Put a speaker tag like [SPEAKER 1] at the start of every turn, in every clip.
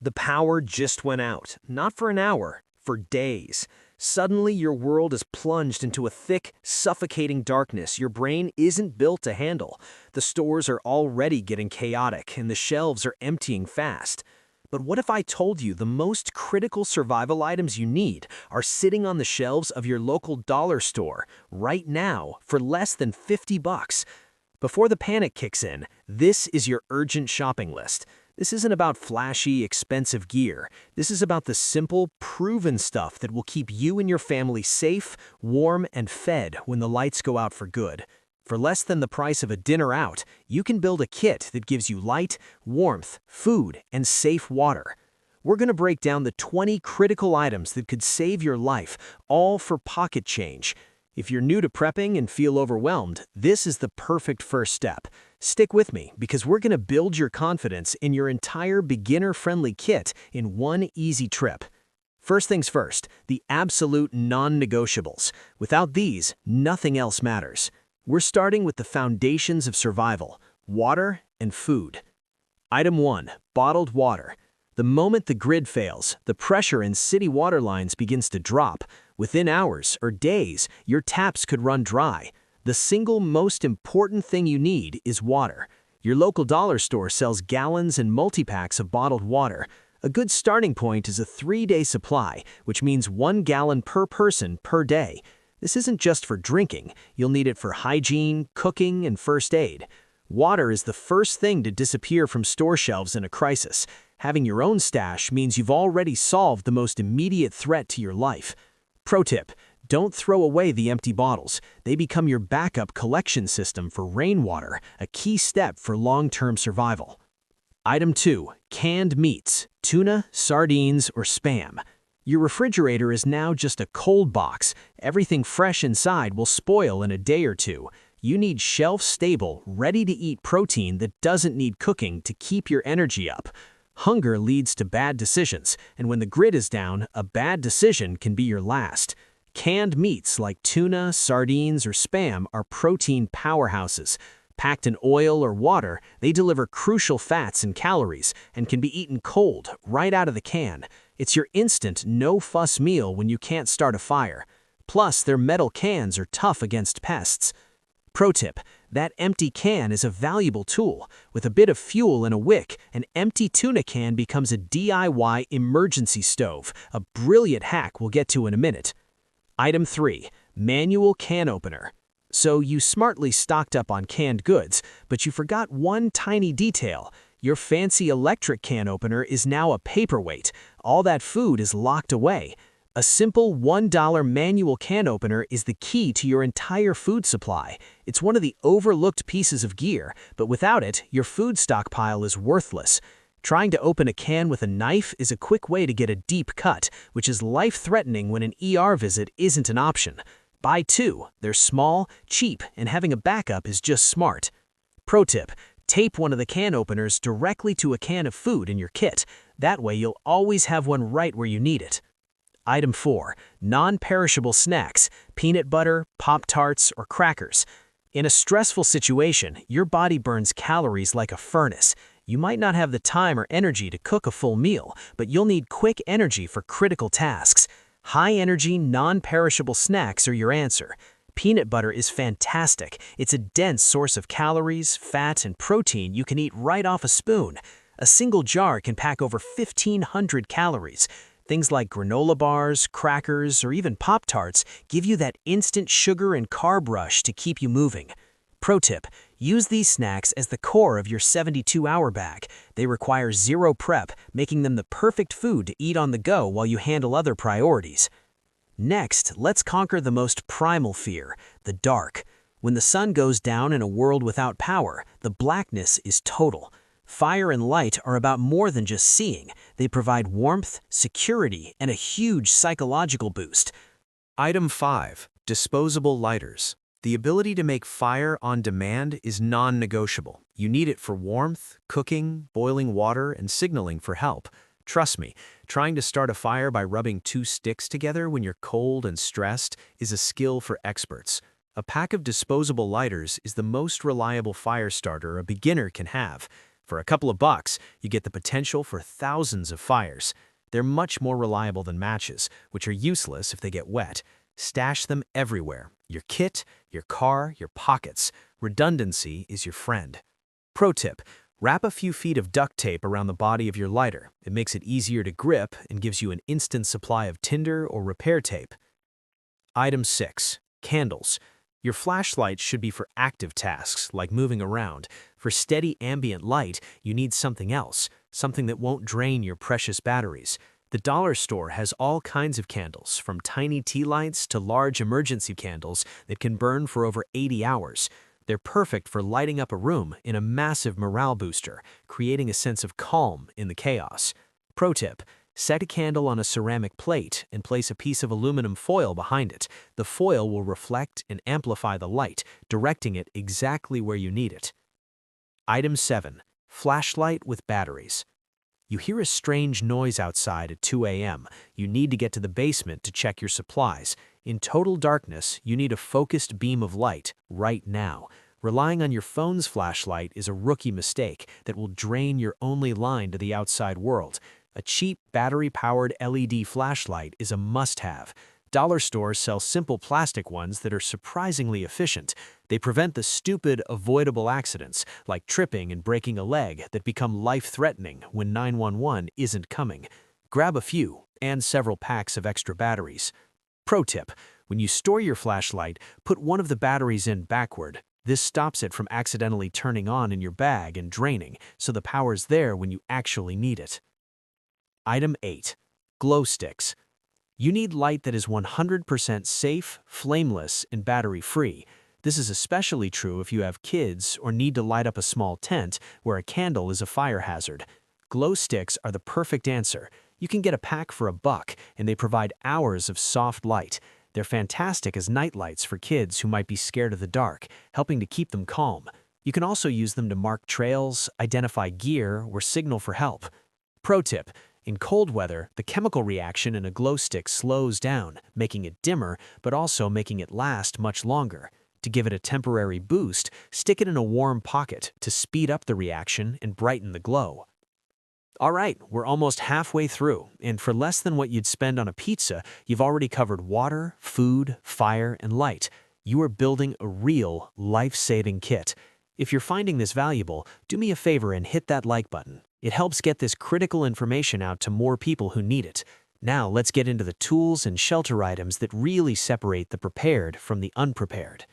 [SPEAKER 1] The power just went out, not for an hour, for days. Suddenly, your world is plunged into a thick, suffocating darkness your brain isn't built to handle. The stores are already getting chaotic, and the shelves are emptying fast. But what if I told you the most critical survival items you need are sitting on the shelves of your local dollar store right now for less than 50 bucks? Before the panic kicks in, this is your urgent shopping list. This isn't about flashy, expensive gear. This is about the simple, proven stuff that will keep you and your family safe, warm, and fed when the lights go out for good. For less than the price of a dinner out, you can build a kit that gives you light, warmth, food, and safe water. We're going to break down the 20 critical items that could save your life, all for pocket change. If you're new to prepping and feel overwhelmed, this is the perfect first step. Stick with me because we're going to build your confidence in your entire beginner-friendly kit in one easy trip. First things first, the absolute non-negotiables. Without these, nothing else matters. We're starting with the foundations of survival: water and food. Item 1. Bottled water. The moment the grid fails, the pressure in city water lines begins to drop. Within hours or days, your taps could run dry. The single most important thing you need is water. Your local dollar store sells gallons and multi-packs of bottled water. A good starting point is a 3-day supply, which means 1 gallon per person per day. This isn't just for drinking. You'll need it for hygiene, cooking, and first aid. Water is the first thing to disappear from store shelves in a crisis. Having your own stash means you've already solved the most immediate threat to your life. Pro tip: don't throw away the empty bottles. They become your backup collection system for rainwater, a key step for long-term survival. Item 2. Canned meats: tuna, sardines, or Spam. Your refrigerator is now just a cold box. Everything fresh inside will spoil in a day or two. You need shelf-stable, ready-to-eat protein that doesn't need cooking to keep your energy up. Hunger leads to bad decisions, and when the grid is down, a bad decision can be your last. Canned meats like tuna, sardines, or Spam are protein powerhouses. Packed in oil or water, they deliver crucial fats and calories and can be eaten cold, right out of the can. It's your instant, no-fuss meal when you can't start a fire. Plus, their metal cans are tough against pests. Pro tip: that empty can is a valuable tool. With a bit of fuel and a wick, an empty tuna can becomes a DIY emergency stove, a brilliant hack we'll get to in a minute. Item 3. Manual can opener. So you smartly stocked up on canned goods, but you forgot one tiny detail. Your fancy electric can opener is now a paperweight. All that food is locked away. A simple $1 manual can opener is the key to your entire food supply. It's one of the overlooked pieces of gear, but without it, your food stockpile is worthless. Trying to open a can with a knife is a quick way to get a deep cut, which is life-threatening when an ER visit isn't an option. Buy 2. They're small, cheap, and having a backup is just smart. Pro tip: tape one of the can openers directly to a can of food in your kit. That way you'll always have one right where you need it. Item 4. Non-perishable snacks: peanut butter, Pop-Tarts, or crackers. In a stressful situation, your body burns calories like a furnace. You might not have the time or energy to cook a full meal, but you'll need quick energy for critical tasks. High-energy, non-perishable snacks are your answer. Peanut butter is fantastic. It's a dense source of calories, fat, and protein you can eat right off a spoon. A single jar can pack over 1,500 calories. Things like granola bars, crackers, or even Pop-Tarts give you that instant sugar and carb rush to keep you moving. Pro tip: use these snacks as the core of your 72-hour bag. They require zero prep, making them the perfect food to eat on the go while you handle other priorities. Next, let's conquer the most primal fear: the dark. When the sun goes down in a world without power, the blackness is total. Fire and light are about more than just seeing. They provide warmth, security, and a huge psychological boost. Item 5. Disposable lighters. The ability to make fire on demand is non-negotiable. You need it for warmth, cooking, boiling water, and signaling for help. Trust me, trying to start a fire by rubbing 2 sticks together when you're cold and stressed is a skill for experts. A pack of disposable lighters is the most reliable fire starter a beginner can have. For a couple of bucks, you get the potential for thousands of fires. They're much more reliable than matches, which are useless if they get wet. Stash them everywhere. Your kit, your car, your pockets. Redundancy is your friend. Pro tip: wrap a few feet of duct tape around the body of your lighter. It makes it easier to grip and gives you an instant supply of tinder or repair tape. Item 6. Candles. Your flashlight should be for active tasks, like moving around. For steady ambient light, you need something else, something that won't drain your precious batteries. The dollar store has all kinds of candles, from tiny tea lights to large emergency candles that can burn for over 80 hours. They're perfect for lighting up a room in a massive morale booster, creating a sense of calm in the chaos. Pro tip: set a candle on a ceramic plate and place a piece of aluminum foil behind it. The foil will reflect and amplify the light, directing it exactly where you need it. Item 7. Flashlight with batteries. You hear a strange noise outside at 2 a.m. You need to get to the basement to check your supplies. In total darkness, you need a focused beam of light right now. Relying on your phone's flashlight is a rookie mistake that will drain your only line to the outside world. A cheap, battery-powered LED flashlight is a must-have. Dollar stores sell simple plastic ones that are surprisingly efficient. They prevent the stupid, avoidable accidents, like tripping and breaking a leg, that become life-threatening when 911 isn't coming. Grab a few, and several packs of extra batteries. Pro tip: when you store your flashlight, put one of the batteries in backward. This stops it from accidentally turning on in your bag and draining, so the power's there when you actually need it. Item 8. Glow sticks. You need light that is 100% safe, flameless, and battery-free. This is especially true if you have kids or need to light up a small tent where a candle is a fire hazard. Glow sticks are the perfect answer. You can get a pack for $1, and they provide hours of soft light. They're fantastic as night lights for kids who might be scared of the dark, helping to keep them calm. You can also use them to mark trails, identify gear, or signal for help. Pro tip: in cold weather, the chemical reaction in a glow stick slows down, making it dimmer, but also making it last much longer. To give it a temporary boost, stick it in a warm pocket to speed up the reaction and brighten the glow. Alright, we're almost halfway through, and for less than what you'd spend on a pizza, you've already covered water, food, fire, and light. You are building a real, life-saving kit. If you're finding this valuable, do me a favor and hit that like button. It helps get this critical information out to more people who need it. Now let's get into the tools and shelter items that really separate the prepared from the unprepared.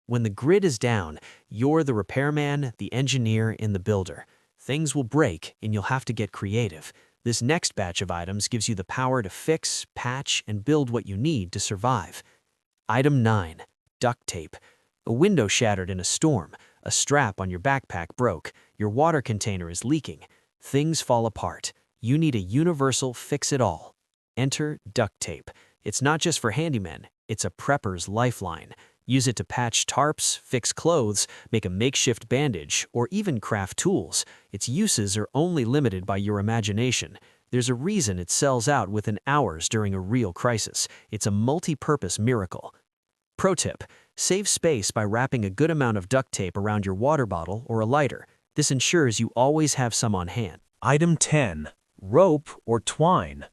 [SPEAKER 1] When the grid is down, you're the repairman, the engineer, and the builder. Things will break, and you'll have to get creative. This next batch of items gives you the power to fix, patch, and build what you need to survive. Item 9. Duct tape. A window shattered in a storm. A strap on your backpack broke. Your water container is leaking. Things fall apart. You need a universal fix-it-all. Enter duct tape. It's not just for handymen. It's a prepper's lifeline. Use it to patch tarps, fix clothes, make a makeshift bandage, or even craft tools. Its uses are only limited by your imagination. There's a reason it sells out within hours during a real crisis. It's a multi-purpose miracle. Pro tip: save space by wrapping a good amount of duct tape around your water bottle or a lighter. This ensures you always have some on hand.
[SPEAKER 2] Item 10. Rope or twine.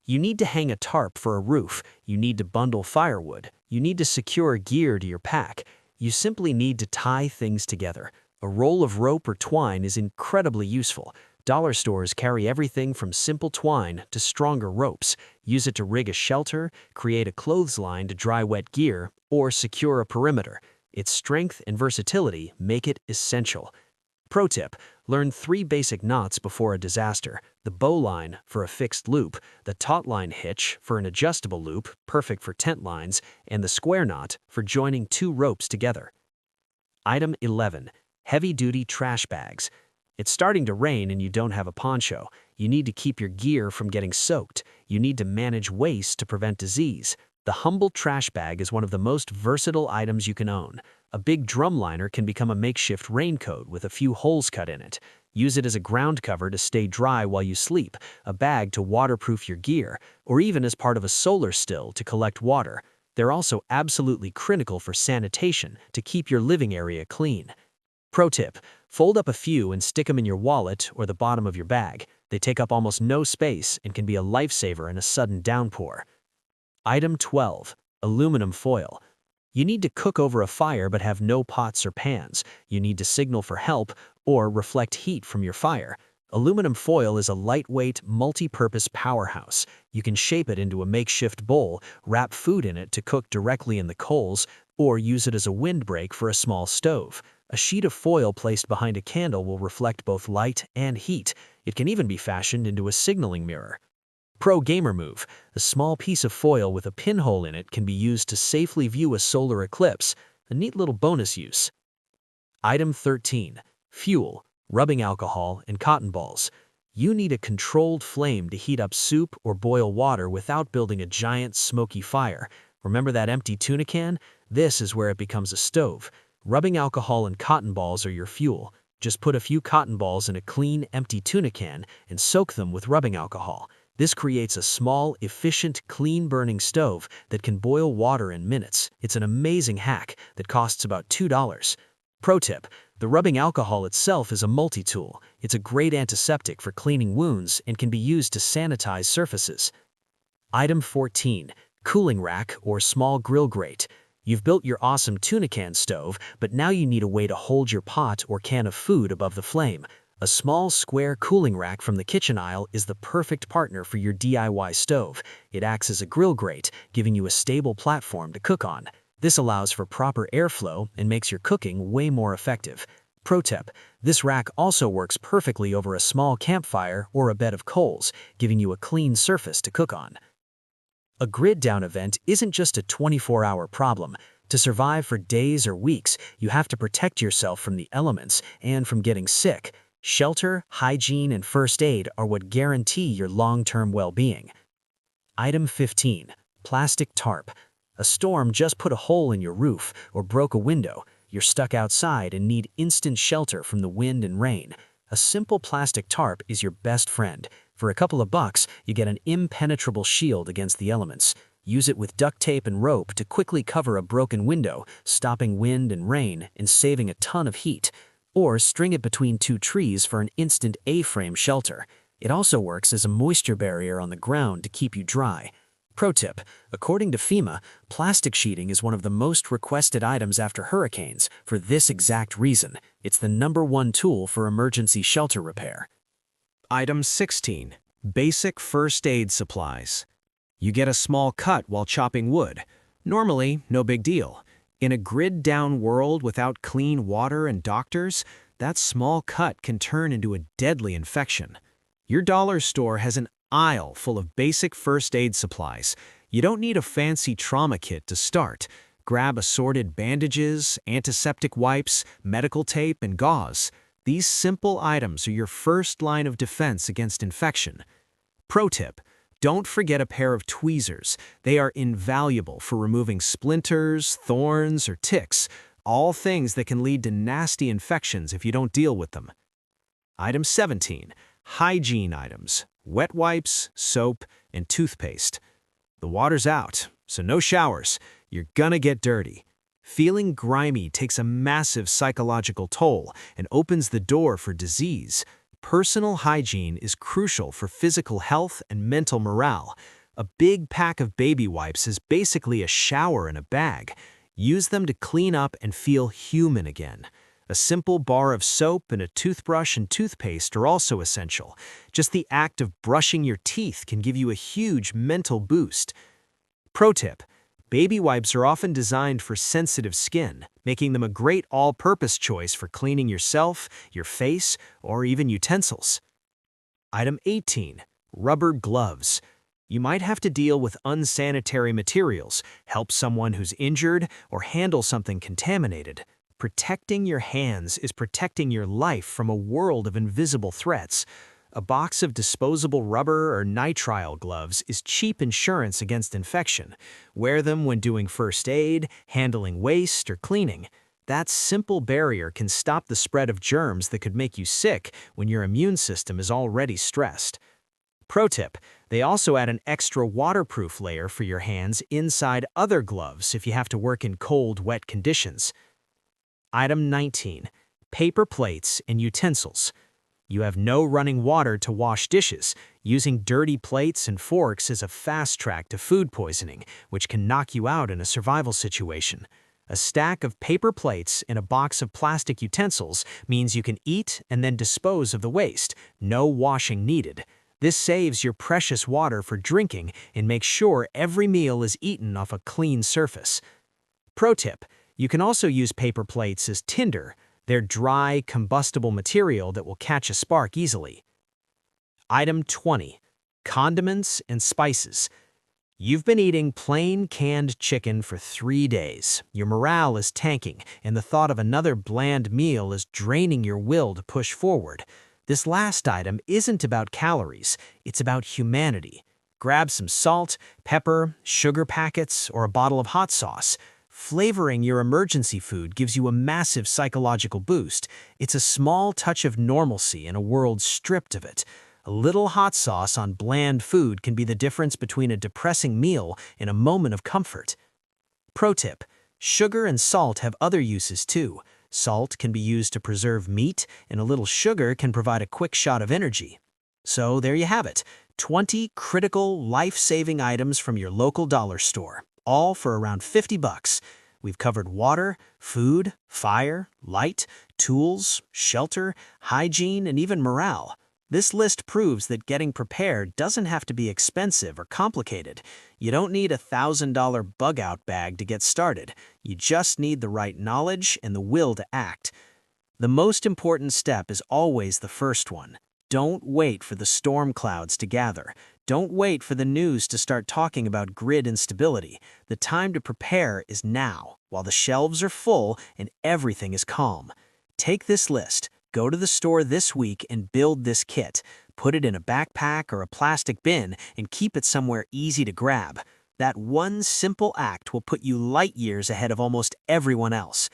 [SPEAKER 1] You need to hang a tarp for a roof. You need to bundle firewood. You need to secure gear to your pack. You simply need to tie things together. A roll of rope or twine is incredibly useful. Dollar stores carry everything from simple twine to stronger ropes. Use it to rig a shelter, create a clothesline to dry wet gear, or secure a perimeter. Its strength and versatility make it essential. Pro tip: learn 3 basic knots before a disaster. The bowline for a fixed loop, the taut line hitch for an adjustable loop, perfect for tent lines, and the square knot for joining 2 ropes together. Item 11. Heavy-duty trash bags. It's starting to rain and you don't have a poncho. You need to keep your gear from getting soaked. You need to manage waste to prevent disease. The humble trash bag is one of the most versatile items you can own. A big drum liner can become a makeshift raincoat with a few holes cut in it. Use it as a ground cover to stay dry while you sleep, a bag to waterproof your gear, or even as part of a solar still to collect water. They're also absolutely critical for sanitation to keep your living area clean. Pro tip, fold up a few and stick them in your wallet or the bottom of your bag. They take up almost no space and can be a lifesaver in a sudden downpour. Item 12. Aluminum foil. You need to cook over a fire but have no pots or pans. You need to signal for help or reflect heat from your fire. Aluminum foil is a lightweight, multi-purpose powerhouse. You can shape it into a makeshift bowl, wrap food in it to cook directly in the coals, or use it as a windbreak for a small stove. A sheet of foil placed behind a candle will reflect both light and heat. It can even be fashioned into a signaling mirror. Pro gamer move. A small piece of foil with a pinhole in it can be used to safely view a solar eclipse. A neat little bonus use. Item 13. Fuel, rubbing alcohol, and cotton balls. You need a controlled flame to heat up soup or boil water without building a giant smoky fire. Remember that empty tuna can? This is where it becomes a stove. Rubbing alcohol and cotton balls are your fuel. Just put a few cotton balls in a clean, empty tuna can and soak them with rubbing alcohol. This creates a small, efficient, clean-burning stove that can boil water in minutes. It's an amazing hack that costs about $2. Pro tip, the rubbing alcohol itself is a multi-tool. It's a great antiseptic for cleaning wounds and can be used to sanitize surfaces. Item 14. Cooling rack or small grill grate. You've built your awesome tuna can stove, but now you need a way to hold your pot or can of food above the flame. A small square cooling rack from the kitchen aisle is the perfect partner for your DIY stove. It acts as a grill grate, giving you a stable platform to cook on. This allows for proper airflow and makes your cooking way more effective. Pro tip, this rack also works perfectly over a small campfire or a bed of coals, giving you a clean surface to cook on. A grid down event isn't just a 24-hour problem. To survive for days or weeks, you have to protect yourself from the elements and from getting sick. Shelter, hygiene, and first aid are what guarantee your long-term well-being. Item 15. Plastic tarp. A storm just put a hole in your roof or broke a window. You're stuck outside and need instant shelter from the wind and rain. A simple plastic tarp is your best friend. For a couple of bucks, you get an impenetrable shield against the elements. Use it with duct tape and rope to quickly cover a broken window, stopping wind and rain and saving a ton of heat. Or string it between two trees for an instant A-frame shelter. It also works as a moisture barrier on the ground to keep you dry. Pro tip, according to FEMA, plastic sheeting is one of the most requested items after hurricanes for this exact reason. It's the #1 tool for emergency shelter repair.
[SPEAKER 2] Item 16. Basic first aid supplies. You get a small cut while chopping wood. Normally, no big deal. In a grid-down world without clean water and doctors, that small cut can turn into a deadly infection. Your dollar store has an aisle full of basic first aid supplies. You don't need a fancy trauma kit to start. Grab assorted bandages, antiseptic wipes, medical tape, and gauze. These simple items are your first line of defense against infection. Pro tip, don't forget a pair of tweezers. They are invaluable for removing splinters, thorns, or ticks, all things that can lead to nasty infections if you don't deal with them. Item 17. Hygiene items. Wet wipes, soap, and toothpaste. The water's out, so no showers. You're gonna get dirty. Feeling grimy takes a massive psychological toll and opens the door for disease. Personal hygiene is crucial for physical health and mental morale. A big pack of baby wipes is basically a shower in a bag. Use them to clean up and feel human again. A simple bar of soap and a toothbrush and toothpaste are also essential. Just the act of brushing your teeth can give you a huge mental boost. Pro tip, baby wipes are often designed for sensitive skin, making them a great all-purpose choice for cleaning yourself, your face, or even utensils. Item 18. Rubber gloves. You might have to deal with unsanitary materials, help someone who's injured, or handle something contaminated. Protecting your hands is protecting your life from a world of invisible threats. A box of disposable rubber or nitrile gloves is cheap insurance against infection. Wear them when doing first aid, handling waste, or cleaning. That simple barrier can stop the spread of germs that could make you sick when your immune system is already stressed. Pro tip, they also add an extra waterproof layer for your hands inside other gloves if you have to work in cold, wet conditions. Item 19. Paper plates and utensils. You have no running water to wash dishes. Using dirty plates and forks is a fast track to food poisoning, which can knock you out in a survival situation. A stack of paper plates in a box of plastic utensils means you can eat and then dispose of the waste. No washing needed. This saves your precious water for drinking and makes sure every meal is eaten off a clean surface. Pro tip: you can also use paper plates as tinder. They're dry, combustible material that will catch a spark easily. Item 20. Condiments and spices. You've been eating plain canned chicken for 3 days. Your morale is tanking, and the thought of another bland meal is draining your will to push forward. This last item isn't about calories, it's about humanity. Grab some salt, pepper, sugar packets, or a bottle of hot sauce. Flavoring your emergency food gives you a massive psychological boost. It's a small touch of normalcy in a world stripped of it. A little hot sauce on bland food can be the difference between a depressing meal and a moment of comfort. Pro tip: sugar and salt have other uses too. Salt can be used to preserve meat, and a little sugar can provide a quick shot of energy. So there you have it, 20 critical, life-saving items from your local dollar store, all for around 50 bucks. We've covered water, food, fire, light, tools, shelter, hygiene, and even morale. This list proves that getting prepared doesn't have to be expensive or complicated. You don't need a $1,000 bug-out bag to get started. You just need the right knowledge and the will to act. The most important step is always the first one. Don't wait for the storm clouds to gather. Don't wait for the news to start talking about grid instability. The time to prepare is now, while the shelves are full and everything is calm. Take this list. Go to the store this week and build this kit. Put it in a backpack or a plastic bin and keep it somewhere easy to grab. That one simple act will put you light years ahead of almost everyone else.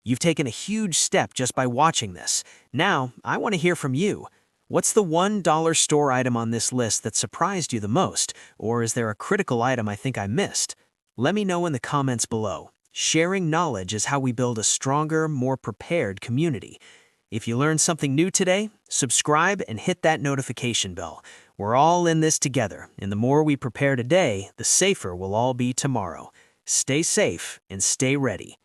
[SPEAKER 2] You've taken a huge step just by watching this. Now, I want to hear from you. What's the $1 store item on this list that surprised you the most? Or is there a critical item I think I missed? Let me know in the comments below. Sharing knowledge is how we build a stronger, more prepared community. If you learned something new today, subscribe and hit that notification bell. We're all in this together, and the more we prepare today, the safer we'll all be tomorrow. Stay safe and stay ready.